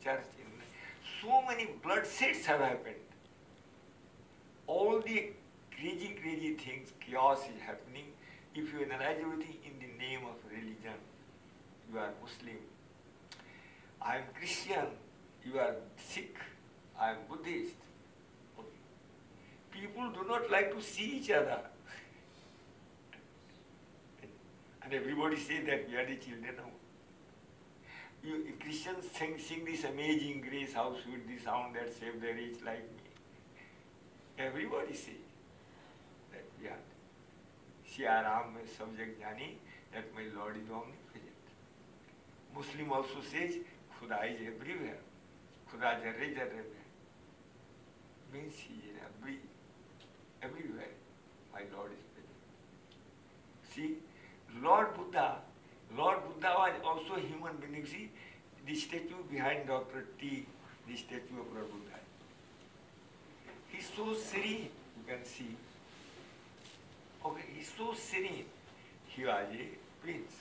church, so many bloodsheds have happened. All the crazy things, chaos is happening. If you analyze everything in the name of religion, you are Muslim. I am Christian, you are Sikh, I am Buddhist. People do not like to see each other. And everybody says that we are the children of. Christians sing this amazing grace, how sweet the sound that saved the rich like me. Everybody says that we are. Siaram mein subject jani, that my Lord is omnipresent. Muslim also says, Khuda is everywhere. Khuda jarre jarre mein. Means he is everywhere. My Lord is present. See, Lord Buddha was also a human being. See, the statue behind Dr. T, the statue of Lord Buddha. He's so serene, you can see. Okay, he's so serene. He was a prince.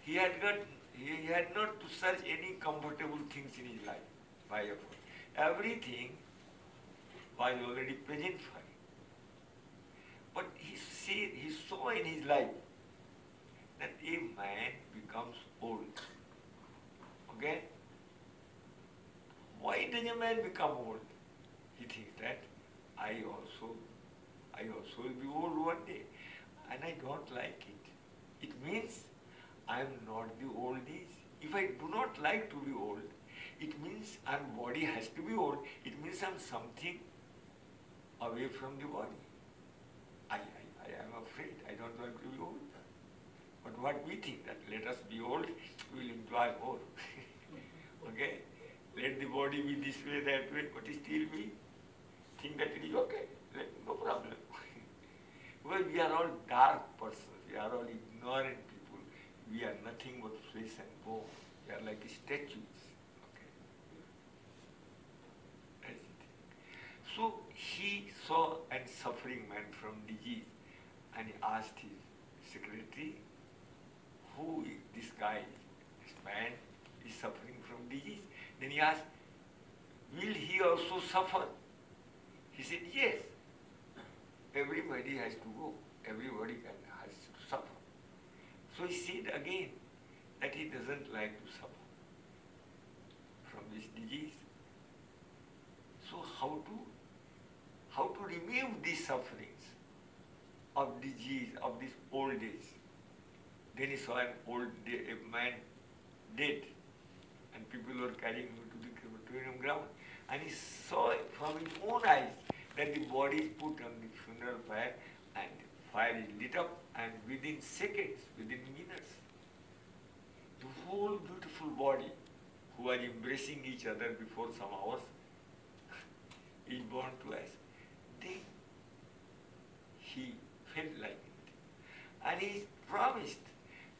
He had not to search any comfortable things in his life by effort. Everything was already present for him. But he saw in his life that a man becomes old. Okay? Why does a man become old? He thinks that I also will be old one day, and I don't like it. It means I am not the old age. If I do not like to be old, it means our body has to be old. It means I am something away from the body. I am afraid. I don't want to be old. But what we think that let us be old, we will enjoy more. Okay? Let the body be this way, that way, but still we think that it is okay. No problem. Because we are all dark persons. We are all ignorant people. We are nothing but flesh and bone. We are like statues. Okay? That's it. So he saw a suffering man from disease, and he asked his secretary, who is this guy? This man is suffering from disease. Then he asked, will he also suffer? He said, yes. Everybody has to go. Everybody has to suffer. So he said again that he doesn't like to suffer from this disease. So how to remove these sufferings of disease, of this old age? Then he saw a man dead, and people were carrying him to the crematorium ground. And he saw from his own eyes that the body is put on the funeral fire, and fire is lit up, and within seconds, within minutes, the whole beautiful body, who are embracing each other before some hours, is burned to ash. Then he felt like it. And he promised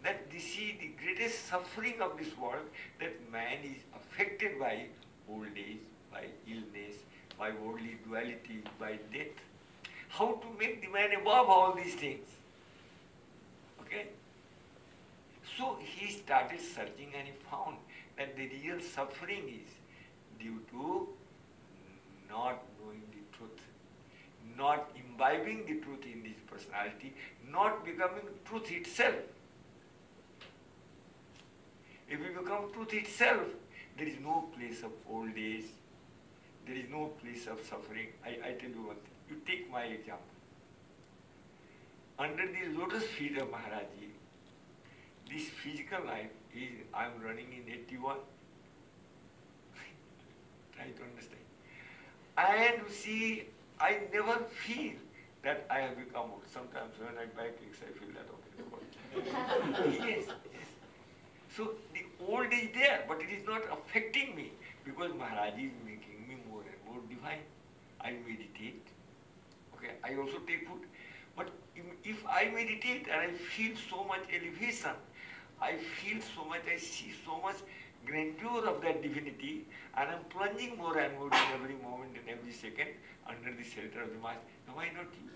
that this is the greatest suffering of this world, that man is affected by old age, by illness, by worldly duality, by death. How to make the man above all these things? Okay? So he started searching, and he found that the real suffering is due to not knowing the truth, not imbibing the truth in this personality, not becoming truth itself. If we become truth itself, there is no place of old age, there is no place of suffering. I tell you one thing. You take my example. Under the lotus feet of Maharaj Ji, this physical life is, I am running in 81. Try to understand. And see, I never feel that I have become old. Sometimes when I buy cakes, I feel that, okay. Yes. So the old is there, but it is not affecting me, because Maharaj is making me more and more divine. I meditate. Okay, I also take food. But if I meditate and I feel so much elevation, I feel so much, I see so much grandeur of that divinity, and I am plunging more and more in every moment and every second under the shelter of the Master. Now why not you?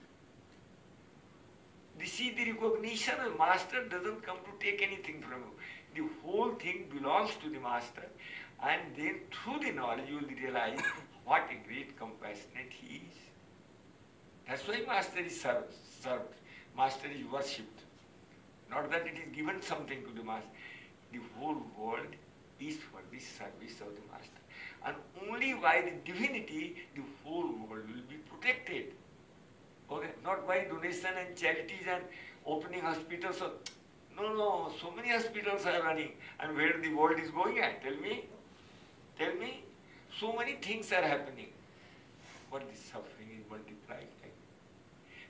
This is the recognition of Master doesn't come to take anything from you. the whole thing belongs to the master, and then through the knowledge you will realize what a great compassionate he is. That's why master is served, master is worshipped. Not that it is given something to the master. The whole world is for the service of the master. And only by the divinity, the whole world will be protected. Okay? Not by donation and charities and opening hospitals. No, so many hospitals are running. And where the world is going at? Tell me. Tell me. So many things are happening. But the suffering is multiplied.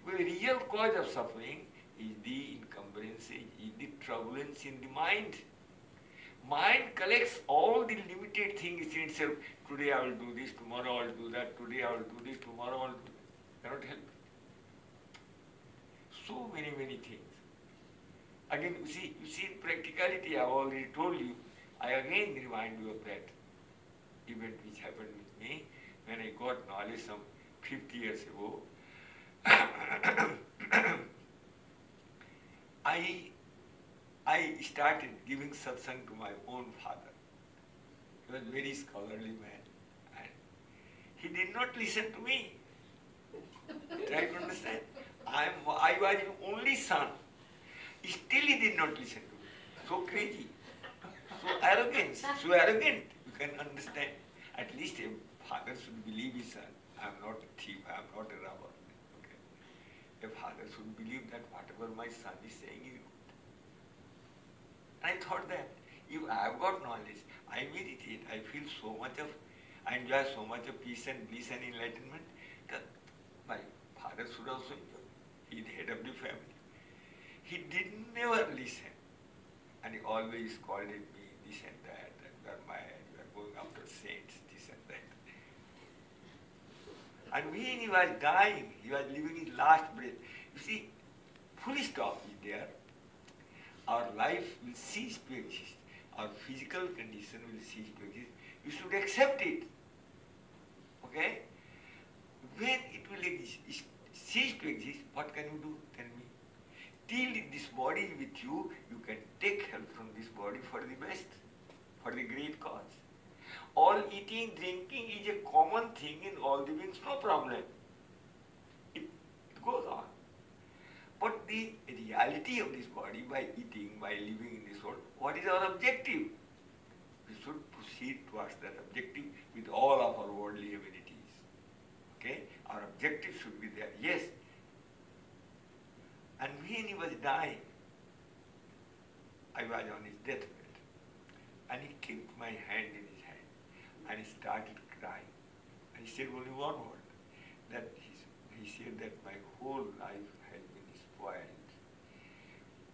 Well, the real cause of suffering is the encumbrances, is the turbulence in the mind. Mind collects all the limited things in itself. Today I will do this, tomorrow I will do that, today I will do this, tomorrow I will do that. Cannot help it. So many things. Again, you see in practicality, I have already told you, I again remind you of that event which happened with me when I got knowledge some 50 years ago. I started giving satsang to my own father. He was a very scholarly man, and he did not listen to me. Try to understand. I was his only son. Still he did not listen to me. So crazy, so arrogant. You can understand. At least a father should believe his son. I am not a thief. I am not a robber. A father should believe that whatever my son is saying is good. And I thought that if I have got knowledge, I meditate, I feel I enjoy so much of peace and bliss and enlightenment, that my father should also enjoy. He is the head of the family. He did never listen. And he always scolded me, this and that, and you are mad, you are going after saints, this and that. And when he was dying, he was living his last breath. You see, full stop is there. Our life will cease to exist. Our physical condition will cease to exist. You should accept it. Okay? When it will cease to exist, what can you do? Tell me. Till this body is with you, you can take help from this body for the best, for the great cause. All eating, drinking is a common thing in all the beings, no problem. It goes on. But the reality of this body, by eating, by living in this world, what is our objective? We should proceed towards that objective with all of our worldly amenities. Okay? Our objective should be there. Yes. And when he was dying, I was on his deathbed, and he kept my hand in his hand, and he started crying. And he said only one word, that he said that my whole life has been spoiled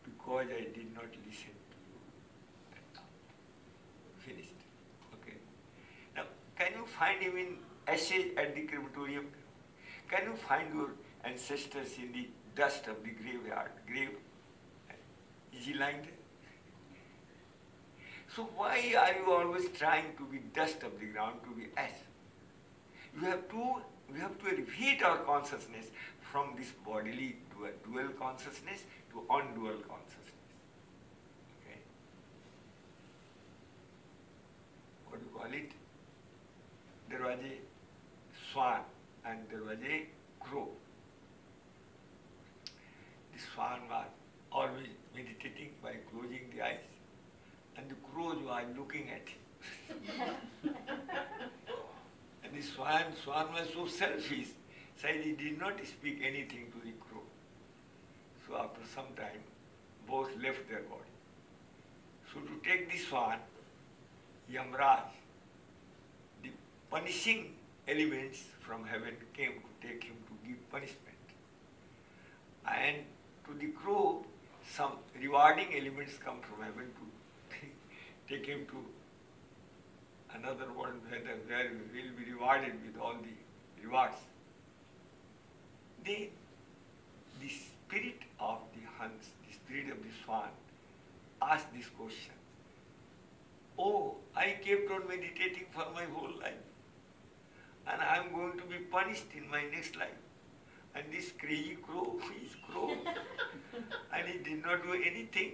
because I did not listen to you. Finished. Okay. Now, can you find him in ashes at the crematorium? Can you find your ancestors in the dust of the graveyard, grave? Is he lying there? So why are you always trying to be dust of the ground, to be ash? We have to elevate our consciousness from this bodily dual consciousness to undual consciousness. Okay? What do you call it? There was a swan and there was a crow. The swan was always meditating by closing the eyes, and the crows were looking at him. And the swan was so selfish, so he did not speak anything to the crow. So after some time, both left their body. So to take the swan, Yamraj, the punishing elements from heaven came to take him to give punishment. And to the crow, some rewarding elements come from heaven to take him to another world where we will be rewarded with all the rewards. Then the spirit of the Hans, the spirit of the swan, asked this question. Oh, I kept on meditating for my whole life, and I am going to be punished in my next life. And this crazy crow is crow, and he did not do anything.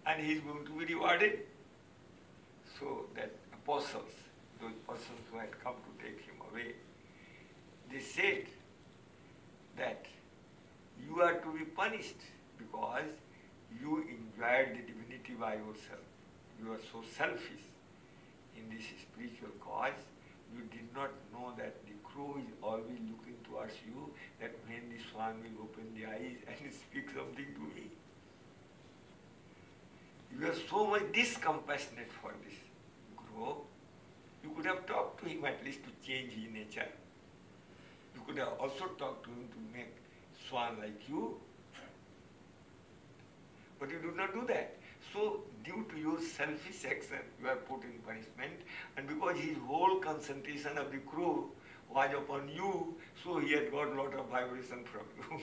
and he is going to be rewarded. So that apostles, those persons who had come to take him away, they said that you are to be punished because you enjoyed the divinity by yourself. You are so selfish in this spiritual cause. You did not know that the crow is always looking towards you, that when the swan will open the eyes and speak something to me. You are so much discompassionate for this crow. You could have talked to him at least to change his nature. You could have also talked to him to make swan like you. But you do not do that. So, due to your selfish action, you are put in punishment, and because his whole concentration of the crow was upon you, so he had got a lot of vibration from you,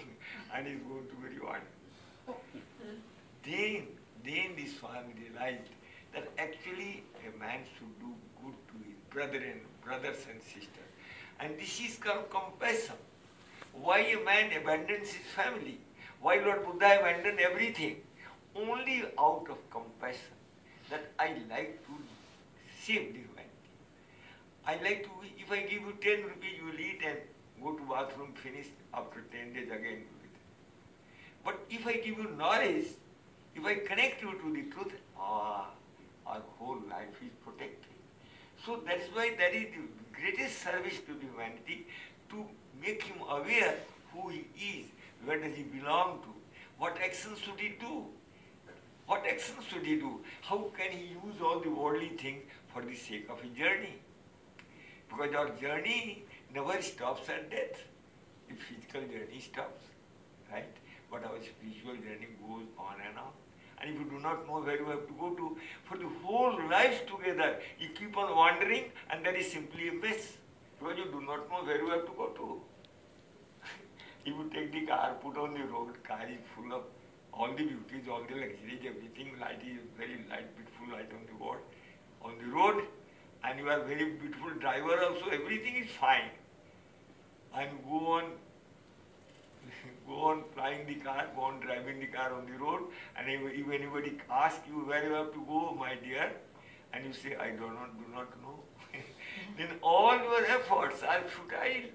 and is going to be rewarded. Then the Swami realized that actually a man should do good to his brothers and sisters. And this is called compassion. Why a man abandons his family? Why Lord Buddha abandoned everything? Only out of compassion, that I like to save the humanity. I like to, if I give you 10 rupees, you will eat and go to bathroom, finish, after 10 days again you will eat. But if I give you knowledge, if I connect you to the truth, our whole life is protected. So that is why that is the greatest service to the humanity, to make him aware who he is, where does he belong to, what actions should he do. What actions should he do? How can he use all the worldly things for the sake of his journey? Because our journey never stops at death. The physical journey stops, right? But our spiritual journey goes on and on. And if you do not know where you have to go to, for the whole life together, you keep on wandering, and that is simply a mess. Because you do not know where you have to go to. If you take the car, put on the road, car is full of all the beauties, all the luxuries, everything, light is very light, beautiful light on the road, and you are very beautiful driver also, everything is fine. And go on flying the car, go on driving the car on the road, and if anybody asks you where you have to go, my dear, and you say, I do not know, then all your efforts are futile.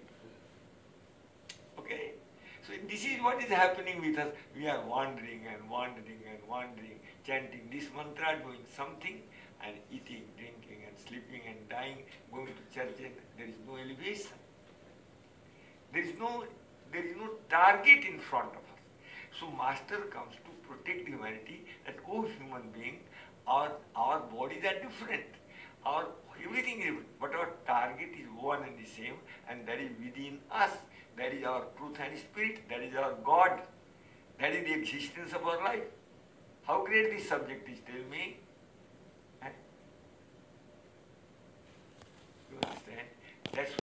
Okay? So this is what is happening with us. We are wandering and wandering and wandering, chanting this mantra, doing something, and eating, drinking, and sleeping, and dying, going to church, and there is no elevation. There is no target in front of us. So Master comes to protect humanity, that, oh human being, our bodies are different. Everything is different, but our target is one and the same, and that is within us. That is our truth and spirit, that is our God, that is the existence of our life. How great this subject is, tell me.